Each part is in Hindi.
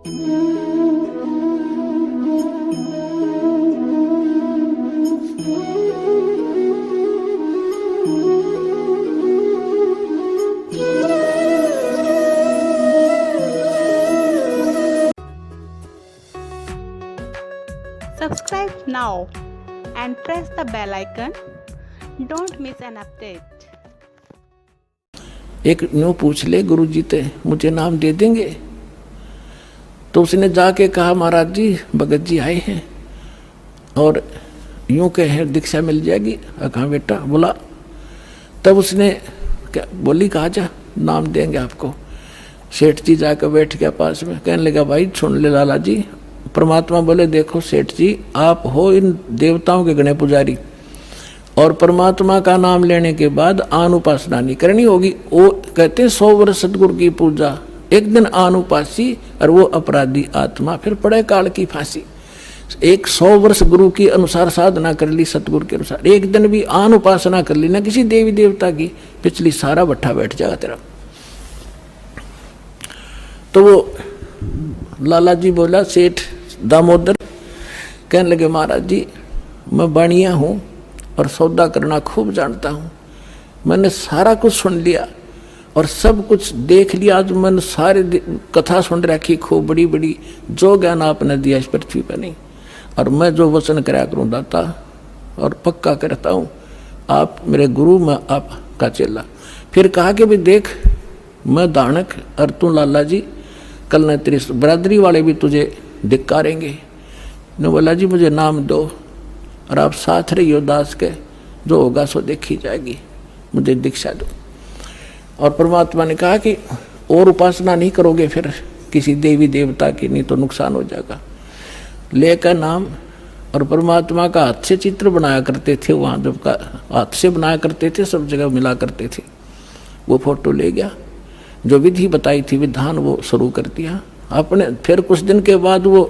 Subscribe now and press the bell icon. Don't miss an update. एक न्यू पूछ ले गुरुजी ते मुझे नाम दे देंगे? तो उसने जाके कहा महाराज जी भगत जी आए हैं और यूं कहे दीक्षा मिल जाएगी। कहा बेटा बोला। तब उसने क्या बोली, कहा जा नाम देंगे आपको। सेठ जी जाकर बैठ गया पास में, कहने लगा भाई सुन ले लाला जी। परमात्मा बोले देखो सेठ जी आप हो इन देवताओं के गणे पुजारी और परमात्मा का नाम लेने के बाद आन उपासना नहीं करनी होगी। वो कहते 100 वर्ष सतगुरु की पूजा, एक दिन आन उपासी और वो अपराधी आत्मा फिर पड़े काल की फांसी। 100 वर्ष गुरु की अनुसार साधना कर ली, सतगुरु के अनुसार एक दिन भी आन उपासना कर ली ना किसी देवी देवता की, पिछली सारा भट्ठा बैठ जाएगा तेरा। तो वो लाला जी बोला सेठ दामोदर, कहने लगे महाराज जी मैं बाणिया हूँ और सौदा करना खूब जानता हूँ। मैंने सारा कुछ सुन लिया और सब कुछ देख लिया। आज मैंने सारे कथा सुन रखी खूब बड़ी बड़ी, जो ज्ञान आपने दिया इस पृथ्वी पर नहीं। और मैं जो वचन कराया करूँ दाता और पक्का करता हूँ, आप मेरे गुरु मैं आपका चेला। फिर कहा कि भाई देख मैं दानक और तू लाला जी, कल न तेरी बरादरी वाले भी तुझे धिक्कारेंगे। ने बोला जी मुझे नाम दो और आप साथ रहियो दास के, जो होगा सो देखी जाएगी, मुझे दीक्षा दो। और परमात्मा ने कहा कि और उपासना नहीं करोगे फिर किसी देवी देवता की, नहीं तो नुकसान हो जाएगा। लेकर नाम और परमात्मा का हाथ से चित्र बनाया करते थे, वहाँ जब का हाथ से बनाया करते थे सब जगह मिला करते थे। वो फोटो ले गया, जो विधि बताई थी विधान वो शुरू कर दिया आपने। फिर कुछ दिन के बाद वो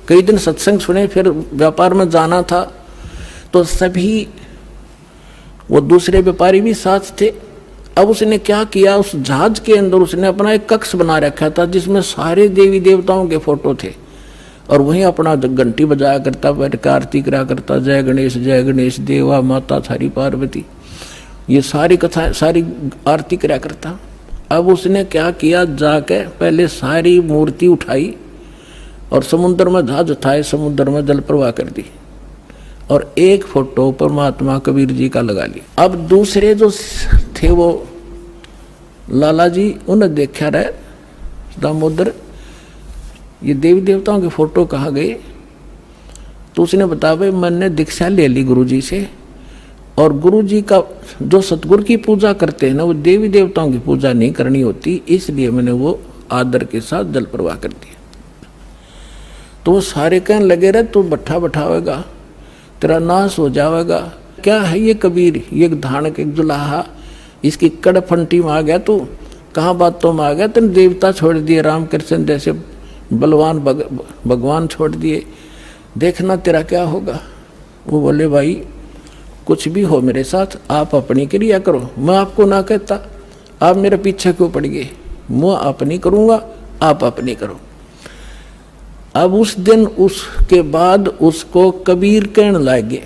कई दिन सत्संग सुने, फिर व्यापार में जाना था तो सभी वो दूसरे व्यापारी भी साथ थे। अब उसने क्या किया, उस जहाज के अंदर उसने अपना एक कक्ष बना रखा था जिसमें सारे देवी देवताओं के फोटो थे और वहीं अपना घंटी बजाया करता, बैठ कर आरती करा करता, जय गणेश देवा माता थारी पार्वती, ये सारी कथा सारी आरती करा करता। अब उसने क्या किया, जाके पहले सारी मूर्ति उठाई और समुद्र में जहाज उठाए, समुद्र में जल प्रवाह कर दी और एक फोटो परमात्मा कबीर जी का लगा लिया। अब दूसरे जो थे वो लाला जी, उन्हें देखा रहे दामोदर ये देवी देवताओं के फोटो कहाँ गए। तो उसने बताया भाई मैंने दीक्षा ले ली गुरु जी से और गुरु जी का जो सतगुरु की पूजा करते हैं ना वो देवी देवताओं की पूजा नहीं करनी होती, इसलिए मैंने वो आदर के साथ जल प्रवाह कर दिया। तो वो सारे कहने लगे रहे तू भट्ठा बैठावेगा, तेरा नाश हो जाएगा। क्या है ये कबीर, ये धानक एक जुलाहा, इसकी कड़फंटी में आ गया तू, कहाँ बातों में आ गया, तेने देवता छोड़ दिए, रामकृष्ण जैसे बलवान भगवान छोड़ दिए, देखना तेरा क्या होगा। वो बोले भाई कुछ भी हो मेरे साथ आप अपनी क्रिया करो, मैं आपको ना कहता, आप मेरे पीछे क्यों पड़ गए, मैं अपनी करूँगा आप अपनी करो। अब उस दिन उसके बाद उसको कबीर कहने लगे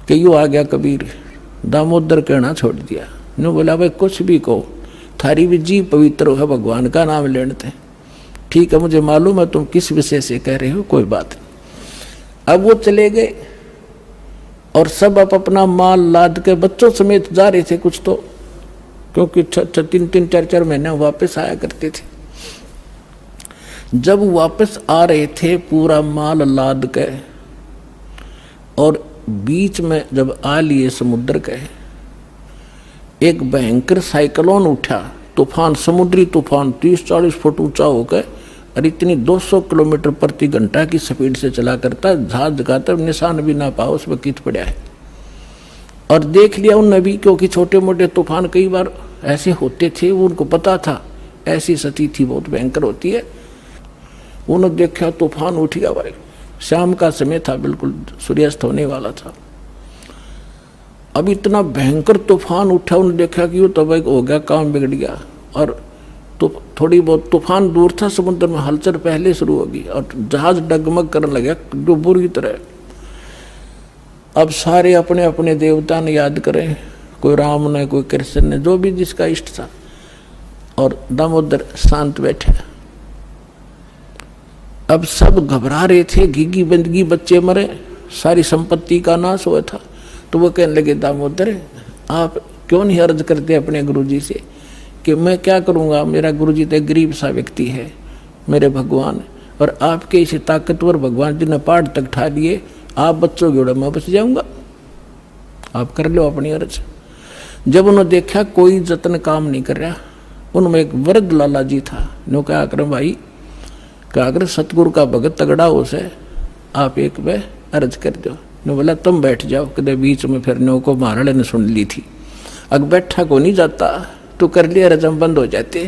कि यूँ आ गया कबीर, दामोदर कहना छोड़ दिया। ने बोला भाई कुछ भी कहो, थारी भी जी पवित्र है, भगवान का नाम लेते हैं। ठीक है मुझे मालूम है तुम किस विषय से कह रहे हो, कोई बात नहीं। अब वो चले गए और सब अपना माल लाद के बच्चों समेत जा रहे थे कुछ तो, क्योंकि 3-3 4-4 महीने वापस आया करते थे। जब वापस आ रहे थे पूरा माल लाद के और बीच में जब आ लिए समुद्र के, एक भयंकर साइक्लोन उठा, तूफान, समुद्री तूफान 30-40 फुट ऊंचा होकर और इतनी 200 किलोमीटर प्रति घंटा की स्पीड से चला करता, जहाज का तब निशान भी ना पाओ उसमें कित पड़ा है। और देख लिया उन नबी, क्योंकि छोटे मोटे तूफान कई बार ऐसे होते थे, वो उनको पता था ऐसी स्थिति थी बहुत भयंकर होती है। उन्होंने देखा तूफान उठ गया भाई, शाम का समय था, बिल्कुल सूर्यास्त होने वाला था। अब इतना भयंकर तूफान उठा, उन्होंने देखा कि वो तो भाई हो गया, काम बिगड़ गया और तो थोड़ी बहुत तूफान दूर था, समुद्र में हलचल पहले शुरू होगी और जहाज डगमग करने लगा जो बुरी तरह। अब सारे अपने अपने देवता ने याद करें, कोई राम ने, कोई कृष्ण ने, जो भी जिसका इष्ट था, और दामोदर शांत बैठे। अब सब घबरा रहे थे, घिघी बंदगी, बच्चे मरे, सारी संपत्ति का नाश हुआ था। तो वो कहने लगे, दामोदर आप क्यों नहीं अर्ज करते अपने गुरुजी से कि मैं क्या करूँगा, मेरा गुरुजी तो गरीब सा व्यक्ति है, मेरे भगवान, और आपके इसे ताकतवर भगवान जी ने पहाड़ तक ठा लिए, आप बच्चों के मैं बच जाऊँगा, आप कर लो अपनी अर्ज। जब उन्होंने देखा कोई जतन काम नहीं कर रहा, उनमें एक वृद्ध लाला जी था। नो क्या करें भाई, क्या करें, सतगुरु का भगत तगड़ा हो से, आप एक वे अर्ज कर दो। ने बोला तुम बैठ जाओ, कदे बीच में फिर नो को महाराज ने सुन ली थी, अगर बैठा को नहीं जाता तो कर लिया रजम बंद हो जाते।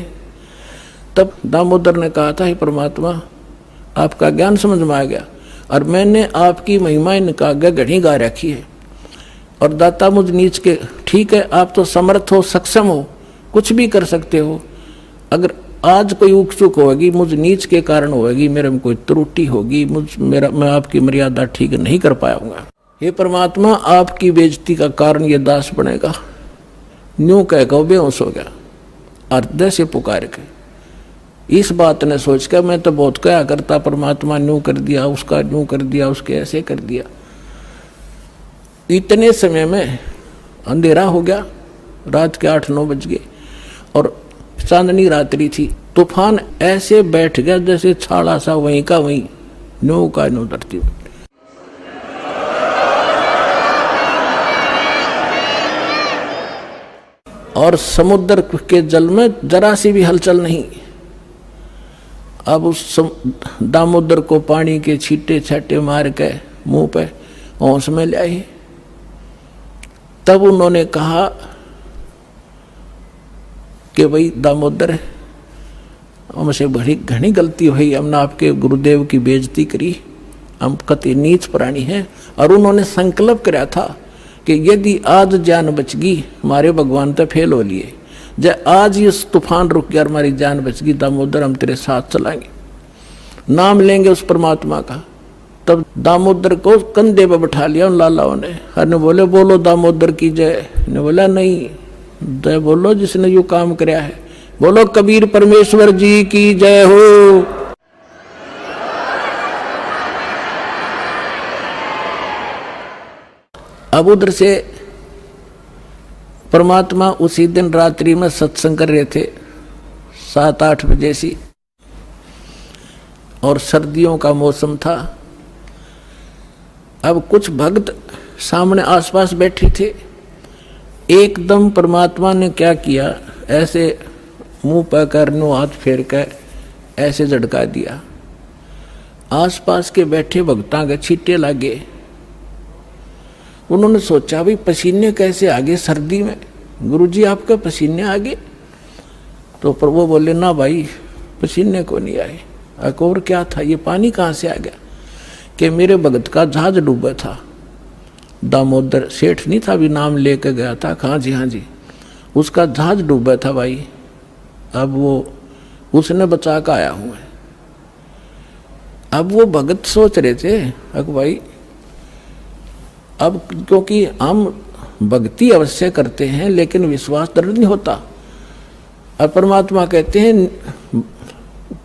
तब दामोदर ने कहा था, हे परमात्मा आपका ज्ञान समझ में आ गया और मैंने आपकी महिमा इनका घड़ी गा रखी है, और दाता मुझ नीच के, ठीक है आप तो समर्थ हो, सक्षम हो, कुछ भी कर सकते हो, अगर आज कोई उकचुक होगी मुझ नीच के कारण होगी, मेरे में कोई त्रुटि होगी, मैं आपकी मर्यादा ठीक नहीं कर पाऊंगा, हे परमात्मा आपकी बेइज्जती का कारण ये दास बनेगा। न्यू कह के बेहोश हो गया, हृदय से पुकार के। इस बात ने सोच कर मैं तो बहुत क्या करता, परमात्मा न्यू कर दिया, उसका न्यू कर दिया, उसके ऐसे कर दिया। इतने समय में अंधेरा हो गया, रात के 8-9 बज गए और चांदनी रात्रि थी। तूफान ऐसे बैठ गया जैसे छाड़ा सा वहीं का वहीं, नो का नो धरती में। और समुद्र के जल में जरा सी भी हलचल नहीं। अब उस दामोदर को पानी के छींटे छाटे मार के मुंह पे होश में ले आए। तब उन्होंने कहा कि भाई दामोदर हमसे बड़ी घनी गलती हुई, हमने आपके गुरुदेव की बेइज्जती करी, हम कति नीच प्राणी हैं। और उन्होंने संकल्प कराया था कि यदि आज जान बच गई, हमारे भगवान तो फेल हो लिए, जब आज ये तूफान रुक गया, हमारी जान बच गई, दामोदर हम तेरे साथ चलाएंगे, नाम लेंगे उस परमात्मा का। तब दामोदर को कंधे पे बैठा लिया उन लालाओं ने, हर ने बोले बोलो दामोदर की जय। ने बोला नहीं, जय बोलो जिसने यो काम कराया है, बोलो कबीर परमेश्वर जी की जय हो। अब उधर से परमात्मा उसी दिन रात्रि में सत्संग कर रहे थे 7-8 बजे सी, और सर्दियों का मौसम था। अब कुछ भक्त सामने आसपास बैठे थे। एकदम परमात्मा ने क्या किया, ऐसे मुंह पर करनो हाथ फेर कर ऐसे झटका दिया, आसपास के बैठे भक्तां के छींटे लगे। उन्होंने सोचा भी पसीने कैसे आगे सर्दी में, गुरुजी आपके पसीने आगे? तो पर वो बोले ना भाई पसीने को नहीं आए। और क्या था, ये पानी कहाँ से आ गया? कि मेरे भगत का जहाज डूबा था, दामोदर सेठ नहीं था, अभी नाम लेके गया था, हाँ जी, उसका जहाज डूबा था भाई, अब वो उसने बचा कर आया हूँ। अब वो भगत सोच रहे थे अक भाई, अब क्योंकि हम भक्ति अवश्य करते हैं लेकिन विश्वास दृढ़ नहीं होता। और परमात्मा कहते हैं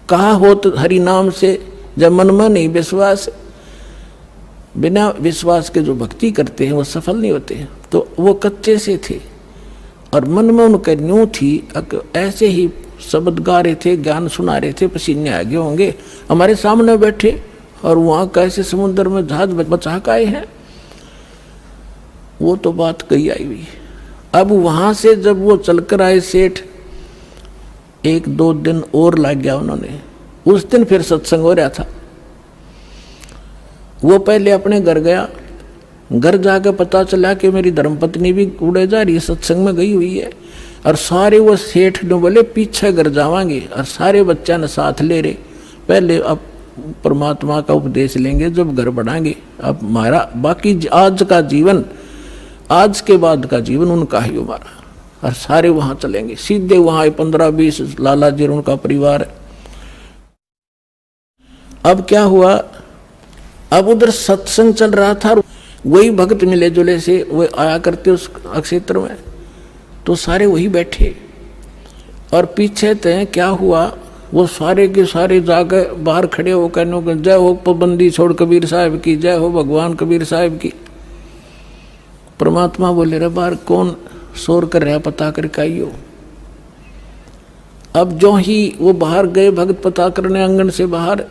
कहा हो तो हरि नाम से, जब मन में नहीं विश्वास, बिना विश्वास के जो भक्ति करते हैं वो सफल नहीं होते हैं। तो वो कच्चे से थे और मन में उनका न्यू थी, ऐसे ही शब्द गा रहे थे, ज्ञान सुना रहे थे, पसीने आगे होंगे, हमारे सामने बैठे और वहाँ कैसे समुद्र में जहाज बचा के आए हैं। वो तो बात कही आई हुई। अब वहां से जब वो चलकर आए सेठ, 1-2 दिन और लग गया उन्होंने। उस दिन फिर सत्संग हो रहा था। वो पहले अपने घर गया, घर जाकर पता चला कि मेरी धर्मपत्नी भी उड़े जा रही है, सत्संग में गई हुई है। और सारे वो सेठ ने बोले पीछे घर जावांगे, और सारे बच्चा ने साथ ले रहे, पहले अब परमात्मा का उपदेश लेंगे जब घर बढ़ाएंगे। अब हमारा बाकी आज का जीवन, आज के बाद का जीवन उनका ही हमारा। और सारे वहां चलेंगे। सीधे वहां 15-20 लाला जी और उनका परिवार। अब क्या हुआ, अब उधर सत्संग चल रहा था, वही भक्त मिले जुले से वो आया करते उस क्षेत्र में, तो सारे वही बैठे। और पीछे थे क्या हुआ, वो सारे के सारे जाके बाहर खड़े हो कहने जय हो पाबंदी छोड़ कबीर साहब की, जय हो भगवान कबीर साहब की। परमात्मा बोले रे बाहर कौन शोर कर रहा, पता करके आइयो। अब जो ही वो बाहर गए भगत पता करने आंगन से बाहर,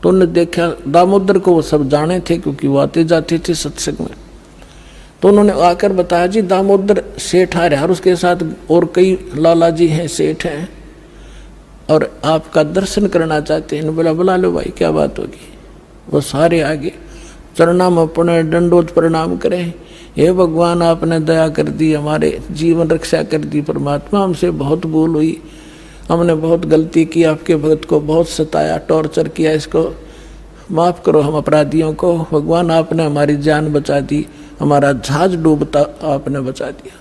तो उन्होंने देखा दामोदर को, वो सब जाने थे क्योंकि वो आते जाते थे सत्संग में। तो उन्होंने आकर बताया जी दामोदर सेठ आ रहा और उसके साथ और कई लाला जी हैं, सेठ हैं, और आपका दर्शन करना चाहते हैं। बोला बुला लो भाई, क्या बात होगी। वो सारे आगे चरणा में पुण्य दंडोत प्रणाम करें, हे भगवान आपने दया कर दी, हमारे जीवन रक्षा कर दी। परमात्मा हमसे बहुत भूल हुई, हमने बहुत गलती की, आपके भक्त को बहुत सताया, टॉर्चर किया, इसको माफ़ करो हम अपराधियों को। भगवान आपने हमारी जान बचा दी, हमारा जहाज डूबता आपने बचा दिया।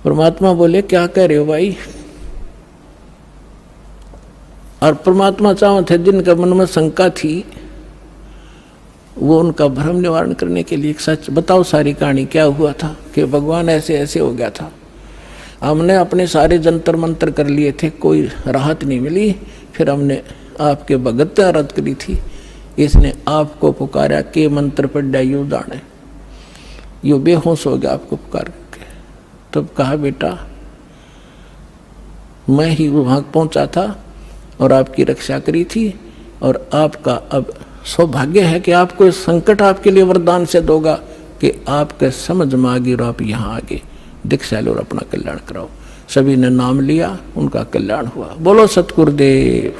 परमात्मा बोले क्या कह रहे हो भाई। और परमात्मा चाहो थे जिनका मन में शंका थी, वो उनका भ्रम निवारण करने के लिए सच बताओ सारी कहानी क्या हुआ था, कि भगवान ऐसे ऐसे हो गया था। हमने अपने सारे जंतर मंत्र कर लिए थे, कोई राहत नहीं मिली। फिर हमने आपके भगत आराध करी थी, इसने आपको पुकारा के मंत्र पढ़ा यू दाने, यू बेहोश हो गया आपको पुकार करके। तब कहा बेटा मैं ही वहां पहुंचा था और आपकी रक्षा करी थी, और आपका अब सौभाग्य है कि आपको इस संकट आपके लिए वरदान से दोगा कि आपके समझ में आ गई और आप यहाँ आगे दीक्षा लो और अपना कल्याण कराओ। सभी ने नाम लिया, उनका कल्याण हुआ। बोलो सतगुरुदेव।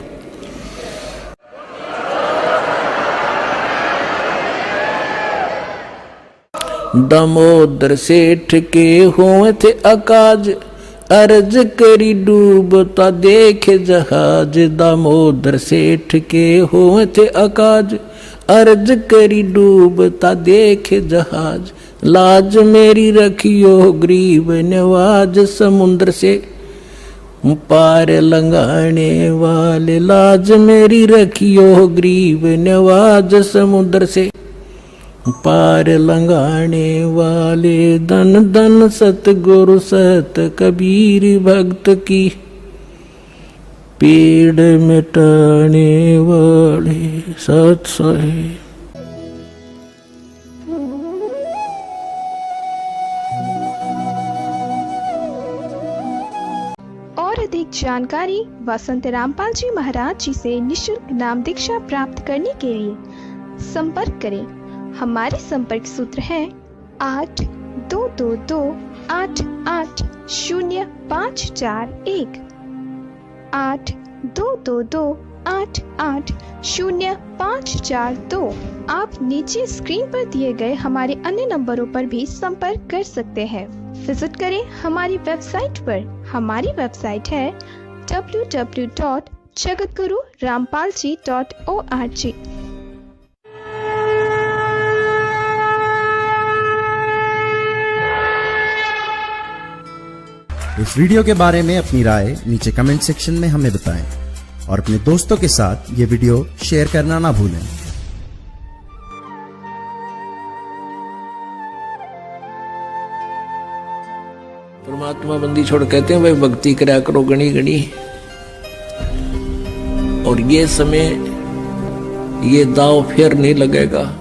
दामोदर सेठ के हुए थे अकाज, अर्ज करी डूबता देखे जहाज। दामोदर सेठ के हुए थे अकाज, अर्ज करी डूबता देखे जहाज। लाज मेरी रखियो गरीब नवाज, समुद्र से पार लंघाने वाले। लाज मेरी रखियो गरीब नवाज, समुद्र से पार लंघाने वाले। धन धन सतगुरु सत कबीर भक्त की, पीड़ मिटाने वाले सत साहेब। और अधिक जानकारी वसंत रामपाल जी महाराज जी से निशुल्क नाम दीक्षा प्राप्त करने के लिए संपर्क करें। हमारे संपर्क सूत्र है 8222880541 8222880542। आप नीचे स्क्रीन पर दिए गए हमारे अन्य नंबरों पर भी संपर्क कर सकते हैं। विजिट करें हमारी वेबसाइट पर। हमारी वेबसाइट है www.jagatgururampalji.org। इस वीडियो के बारे में अपनी राय नीचे कमेंट सेक्शन में हमें बताएं और अपने दोस्तों के साथ ये वीडियो शेयर करना ना भूलें। परमात्मा बंदी छोड़ कहते हैं भाई भक्ति करा करो गणी गणी। और ये समय ये दाव फिर नहीं लगेगा।